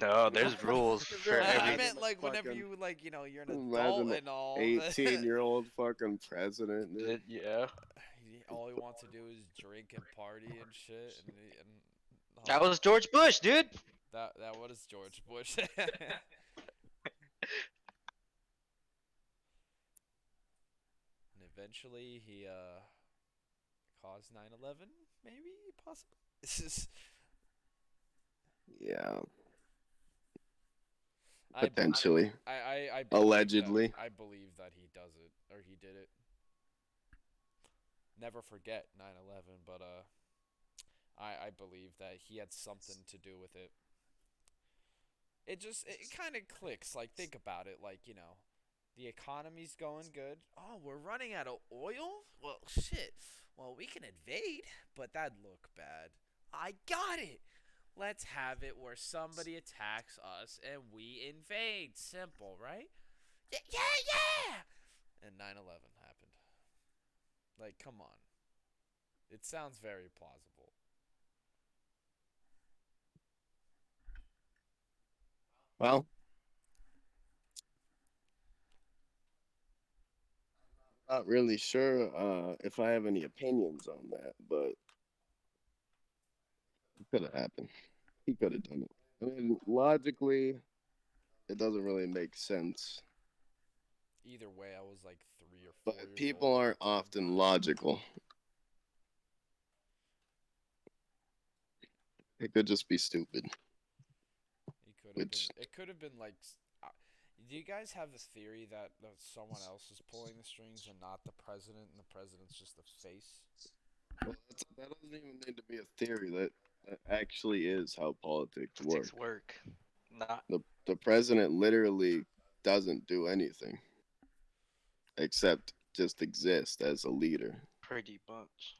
Speaker 1: No, there's rules for
Speaker 2: I
Speaker 1: every.
Speaker 2: meant like whenever
Speaker 3: Fucking
Speaker 2: you like, you're an adult
Speaker 3: imagine an
Speaker 2: and all.
Speaker 3: 18-year-old fucking president, dude.
Speaker 1: Yeah,
Speaker 2: All he wants to do is drink and party and shit, and
Speaker 1: that was George Bush, dude.
Speaker 2: that was George Bush. And eventually he caused 9/11, maybe possibly. This is
Speaker 3: Yeah,
Speaker 2: I be,
Speaker 3: potentially,
Speaker 2: I believe that
Speaker 3: allegedly.
Speaker 2: he does it or he did it. Never forget 9/11, but I believe that he had something to do with it. It kind of clicks. Like think about it. Like the economy's going good. Oh, we're running out of oil. Well, shit. Well, we can invade, but that'd look bad. I got it. Let's have it where somebody attacks us and we invade. Simple, right? Yeah, yeah, yeah. And 9/11 happened. Like, come on. It sounds very plausible.
Speaker 3: Well, not really sure if I have any opinions on that, but it could have happened. He could have done it. I mean, logically, it doesn't really make sense.
Speaker 2: Either way, I was like 3 or 4
Speaker 3: But
Speaker 2: years old
Speaker 3: people
Speaker 2: at
Speaker 3: aren't
Speaker 2: the time.
Speaker 3: often logical. It could just be stupid.
Speaker 2: He could have been.
Speaker 3: Which,
Speaker 2: It could have been like. Do you guys have this theory that someone else is pulling the strings and not the president, and the president's just the face?
Speaker 3: well, that doesn't even need to be a theory. That actually is how politics work.
Speaker 1: Politics work. Not
Speaker 3: The president literally doesn't do anything except just exist as a leader.
Speaker 1: pretty much.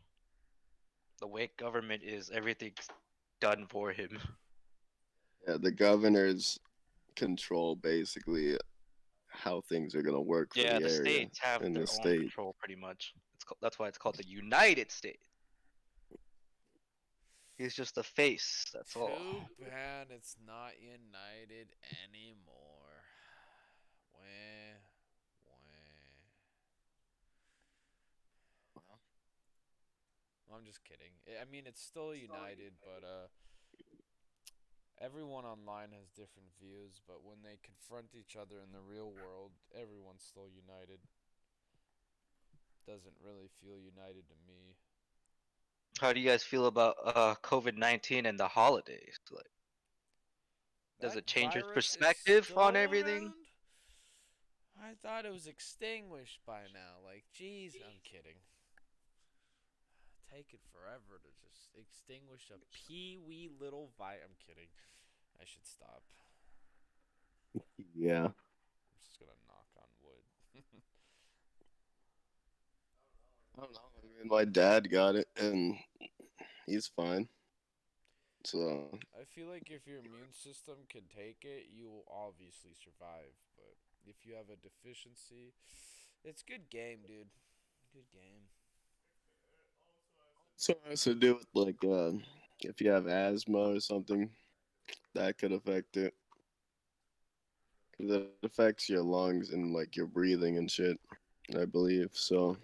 Speaker 1: The way government is, everything's done for him.
Speaker 3: Yeah, the governors control basically how things are going to work for
Speaker 1: Yeah,
Speaker 3: the
Speaker 1: the
Speaker 3: area
Speaker 1: states have
Speaker 3: in
Speaker 1: their
Speaker 3: the
Speaker 1: own
Speaker 3: state.
Speaker 1: control pretty much. That's why it's called the United States. He's just the face. That's all.
Speaker 2: Too bad it's not united anymore. Wah, wah. I'm just kidding. I mean, it's still united, but everyone online has different views. But when they confront each other in the real world, everyone's still united. Doesn't really feel united to me.
Speaker 1: How do you guys feel about COVID-19 and the holidays? Like, does
Speaker 2: That
Speaker 1: it change your
Speaker 2: virus is
Speaker 1: perspective on
Speaker 2: still
Speaker 1: everything?
Speaker 2: around? I thought it was extinguished by now. Like, jeez, I'm kidding. Take it forever to just extinguish a pee-wee little I'm kidding. I should stop.
Speaker 3: Yeah.
Speaker 2: I'm just gonna knock on wood.
Speaker 3: don't know. I mean, my dad got it, and he's fine. So
Speaker 2: I feel like if your immune system can take it, you will obviously survive. But if you have a deficiency, it's good game, dude. Good game.
Speaker 3: so it has to do with like if you have asthma or something, that could affect it. Because it affects your lungs and like your breathing and shit, I believe. So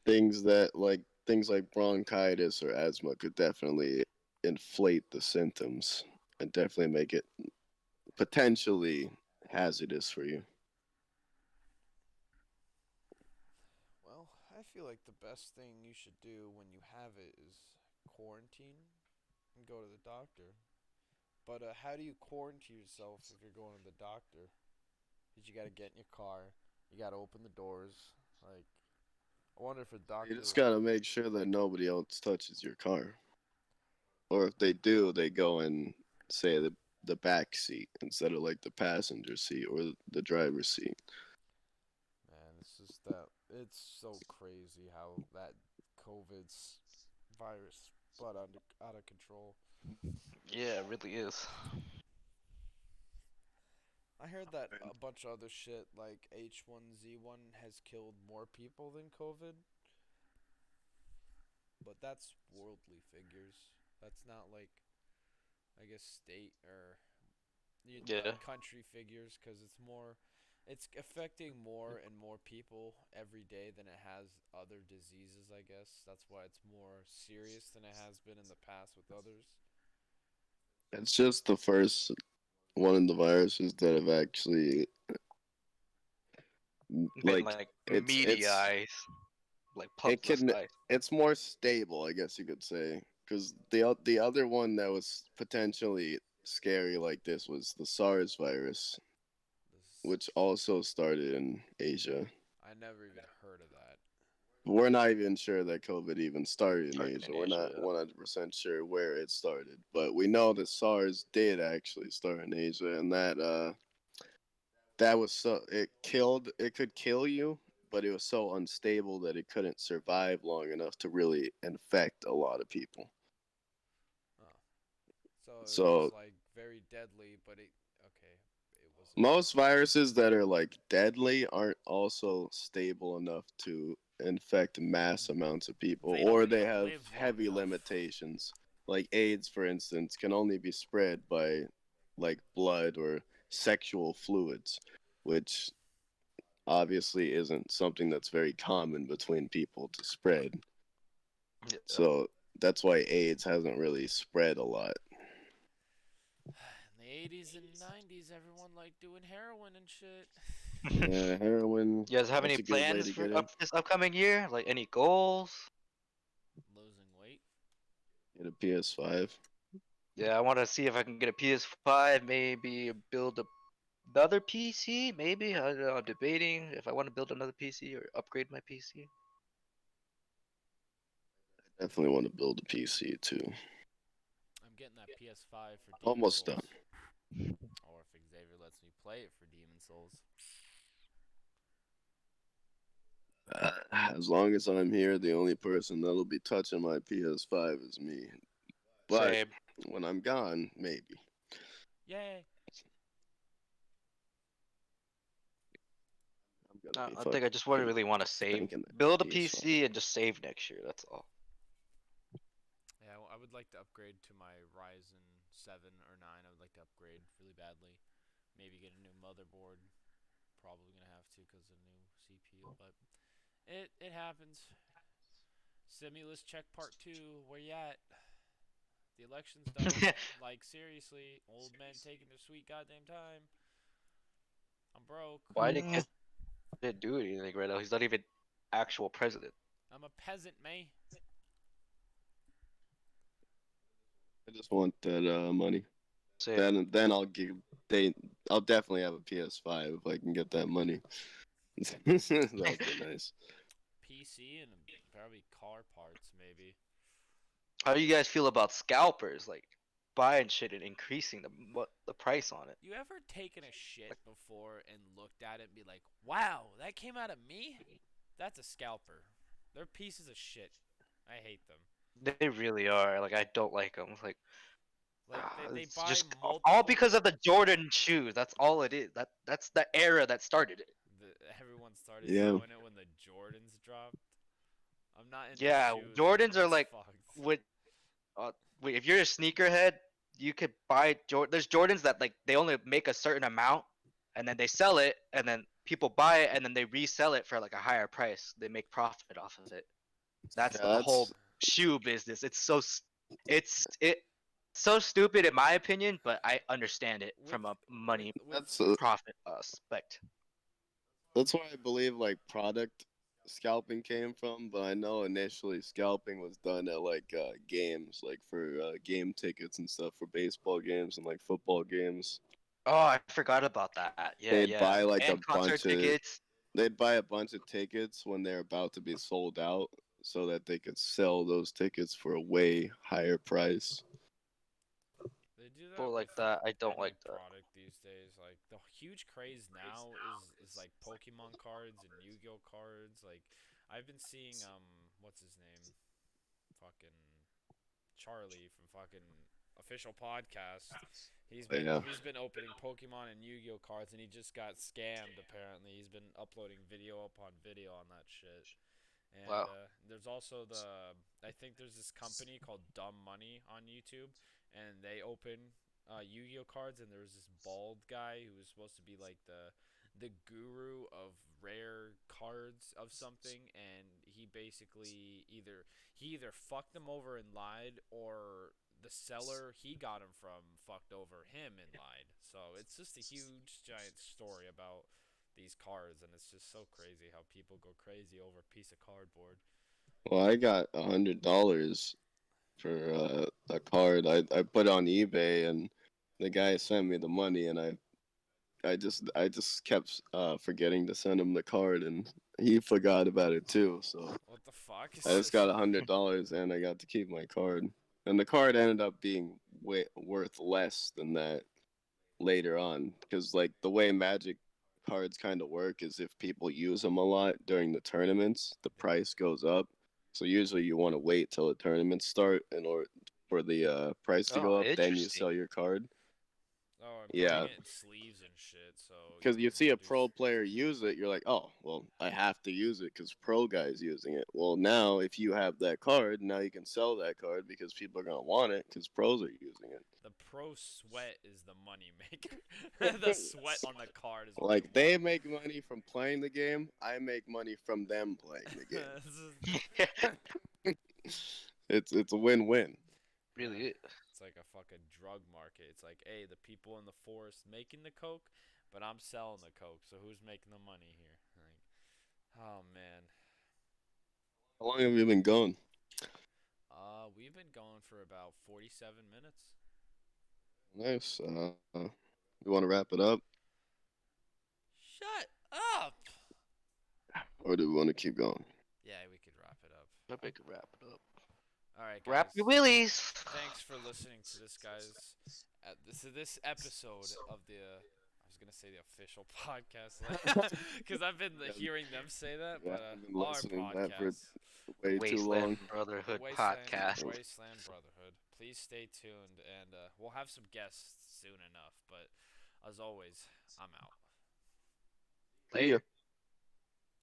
Speaker 3: things like bronchitis or asthma could definitely inflate the symptoms and definitely make it potentially hazardous for you.
Speaker 2: Well, I feel like the best thing you should do when you have it is quarantine and go to the doctor. But how do you quarantine yourself if you're going to the doctor? Because you got to get in your car, you got to open the doors. Like, I wonder if a
Speaker 3: You
Speaker 2: doctor.
Speaker 3: just gotta make sure that nobody else touches your car, or if they do, they go in, say, the back seat instead of like the passenger seat or the driver's seat.
Speaker 2: Man, it's just that it's so crazy how that COVID's virus spun out of control.
Speaker 1: Yeah, it really is.
Speaker 2: I heard that a bunch of other shit like H1Z1 has killed more people than COVID, but that's worldly figures. That's not like I guess state or
Speaker 1: Yeah.
Speaker 2: country figures because it's affecting more and more people every day than it has other diseases, I guess. That's why it's more serious than it has been in the past with others.
Speaker 3: It's just the first one of the viruses that have actually
Speaker 1: Been
Speaker 3: like
Speaker 1: like
Speaker 3: it's
Speaker 1: mediaized, like
Speaker 3: it can
Speaker 1: publicized.
Speaker 3: it's more stable, I guess you could say, because the other one that was potentially scary like this was the SARS virus,
Speaker 2: This
Speaker 3: which also started in Asia.
Speaker 2: I never even heard of that.
Speaker 3: We're not even sure that COVID even started in
Speaker 1: Started
Speaker 3: Asia.
Speaker 1: in
Speaker 3: We're
Speaker 1: Asia,
Speaker 3: not
Speaker 1: yeah.
Speaker 3: 100% sure where it started, but we know that SARS did actually start in Asia, and that was so it could kill you, but it was so unstable that it couldn't survive long enough to really infect a lot of people.
Speaker 2: Oh, so it was
Speaker 3: So
Speaker 2: like very deadly, but it okay. It wasn't.
Speaker 3: most viruses that are like deadly aren't also stable enough to infect mass amounts of people,
Speaker 2: They
Speaker 3: or
Speaker 2: don't
Speaker 3: they have
Speaker 2: live long
Speaker 3: heavy
Speaker 2: enough.
Speaker 3: limitations. Like AIDS, for instance, can only be spread by like blood or sexual fluids, which obviously isn't something that's very common between people to spread.
Speaker 1: Yeah.
Speaker 3: So that's why AIDS hasn't really spread a lot.
Speaker 2: In the 80s and 90s, everyone liked doing heroin and shit.
Speaker 3: Yeah, heroin,
Speaker 1: You guys have any
Speaker 3: that's a good way
Speaker 1: plans
Speaker 3: to
Speaker 1: for
Speaker 3: get in.
Speaker 1: this upcoming year? Like any goals?
Speaker 2: Losing weight.
Speaker 3: Get a PS5.
Speaker 1: Yeah, I want to see if I can get a PS5, maybe build another PC, maybe. I don't know, I'm debating if I want to build another PC or upgrade my PC.
Speaker 3: Definitely want to build a PC too.
Speaker 2: I'm getting that PS5 for Demon
Speaker 3: Almost done.
Speaker 2: Souls. Or if Xavier lets me play it for Demon Souls.
Speaker 3: As long as I'm here, the only person that'll be touching my PS5 is me. But
Speaker 1: Same.
Speaker 3: when I'm gone, maybe.
Speaker 2: Yay!
Speaker 3: I'm gonna be
Speaker 1: I think I just want
Speaker 3: fucking
Speaker 1: really want to save,
Speaker 3: thinking
Speaker 1: build a
Speaker 3: that PS5.
Speaker 1: PC and just save next year. That's all.
Speaker 2: Yeah, I would like to upgrade to my Ryzen 7 or 9. I would like to upgrade really badly. Maybe get a new motherboard. Probably gonna have to because of new CPU, but it happens. Stimulus check part 2. Where you at? The election's done. Like seriously, old men taking their sweet goddamn time. I'm broke.
Speaker 1: Biden can't do anything right now. He's not even actual president.
Speaker 2: I'm a peasant, man.
Speaker 3: I just want that money.
Speaker 1: Same.
Speaker 3: Then they I'll definitely have a PS5 if I can get that money. That'll be nice.
Speaker 2: PC and probably car parts, maybe.
Speaker 1: How do you guys feel about scalpers, like buying shit and increasing the price on it?
Speaker 2: You ever taken a shit before and looked at it and be like, wow, that came out of me? That's a scalper. They're pieces of shit. I hate them.
Speaker 1: They really are. Like I don't like them. Like
Speaker 2: Like they
Speaker 1: it's
Speaker 2: buy
Speaker 1: just all
Speaker 2: multiple.
Speaker 1: because of the Jordan shoes. That's all it is. That's the era that started it.
Speaker 2: The, everyone started
Speaker 3: Yeah.
Speaker 2: doing it when the Jordans dropped. I'm not into
Speaker 1: Yeah,
Speaker 2: shoes
Speaker 1: Jordans
Speaker 2: anymore.
Speaker 1: are
Speaker 2: It's
Speaker 1: like
Speaker 2: fucked.
Speaker 1: with wait, if you're a sneakerhead, you could buy Jordan. There's Jordans that like they only make a certain amount, and then they sell it, and then people buy it, and then they resell it for like a higher price. They make profit off of it. That's
Speaker 3: Yeah,
Speaker 1: the whole
Speaker 3: that's
Speaker 1: shoe business. It's so stupid in my opinion, but I understand it
Speaker 2: With
Speaker 1: from a
Speaker 2: with
Speaker 1: money
Speaker 2: with
Speaker 3: that's
Speaker 1: profit aspect.
Speaker 3: that's why I believe like product scalping came from. But I know initially scalping was done at like games, like for game tickets and stuff for baseball games and like football games.
Speaker 1: Oh, I forgot about that. Yeah,
Speaker 3: They'd
Speaker 1: yeah.
Speaker 3: buy like
Speaker 1: And
Speaker 3: a
Speaker 1: concert
Speaker 3: bunch of
Speaker 1: tickets.
Speaker 3: they'd buy a bunch of tickets when they're about to be sold out, so that they could sell those tickets for a way higher price.
Speaker 2: They do
Speaker 1: People
Speaker 2: that with
Speaker 1: like that. I don't
Speaker 2: any
Speaker 1: like that.
Speaker 2: product these days. Like the huge craze now is like Pokemon cards and Yu-Gi-Oh cards. Like I've been seeing what's his name? Fucking Charlie from fucking official podcast.
Speaker 3: But yeah,
Speaker 2: He's been opening Pokemon and Yu-Gi-Oh cards and he just got scammed apparently. He's been uploading video upon video on that shit. And
Speaker 1: Wow.
Speaker 2: there's also I think there's this company called Dumb Money on YouTube, and they open Yu-Gi-Oh cards, and there's this bald guy who was supposed to be like the guru of rare cards of something, and he basically either fucked them over and lied, or the seller he got them from fucked over him and lied. So it's just a huge giant story about these cards, and it's just so crazy how people go crazy over a piece of cardboard.
Speaker 3: well, I got $100 for a card. I put on eBay, and the guy sent me the money, and I just kept forgetting to send him the card, and he forgot about it too. So
Speaker 2: What the fuck?
Speaker 3: I just got $100, and I got to keep my card. And the card ended up being way worth less than that later on, because like the way Magic cards kind of work is if people use them a lot during the tournaments, the price goes up. So usually you want to wait till the tournaments start in order for the price to
Speaker 1: Oh,
Speaker 3: go up, then you
Speaker 1: interesting.
Speaker 3: sell your card.
Speaker 2: Oh, I'm putting
Speaker 3: Yeah,
Speaker 2: it in sleeves and shit, so
Speaker 3: because
Speaker 2: you
Speaker 3: you see a
Speaker 2: reduce.
Speaker 3: pro player use it, you're like, oh, well, I have to use it because pro guy's using it. Well, now if you have that card, now you can sell that card because people are gonna want it because pros are using
Speaker 2: The pro sweat is the money maker. The
Speaker 3: it.
Speaker 2: sweat on the card is what they
Speaker 3: Like they
Speaker 2: want.
Speaker 3: make money from playing the game, I make money from them playing the game. It's a win-win.
Speaker 2: Yeah,
Speaker 1: Really is.
Speaker 2: it's like a fucking drug market. It's like, hey, the people in the forest making the coke, but I'm selling the coke. So who's making the money here? Like, oh man.
Speaker 3: How long have you been going?
Speaker 2: We've been going for about 47 minutes.
Speaker 3: Nice. You want to wrap it up,
Speaker 2: Shut up.
Speaker 3: or do we want to keep going?
Speaker 2: Yeah, we could wrap it up.
Speaker 1: I think wrap it up.
Speaker 2: All right,
Speaker 1: Wrap
Speaker 2: guys.
Speaker 1: your willies.
Speaker 2: Thanks for listening to this, guys. This episode of I was gonna say the official podcast, because I've been
Speaker 3: Yeah,
Speaker 2: hearing them say that,
Speaker 3: yeah,
Speaker 2: but
Speaker 3: I've been
Speaker 2: our
Speaker 3: listening to that for
Speaker 2: podcast,
Speaker 3: way too long.
Speaker 1: Wasteland Brotherhood
Speaker 2: Wasteland
Speaker 1: Podcast.
Speaker 2: Wasteland Brotherhood. Please stay tuned, and we'll have some guests soon enough. But as always, I'm out.
Speaker 3: See ya.
Speaker 1: Later.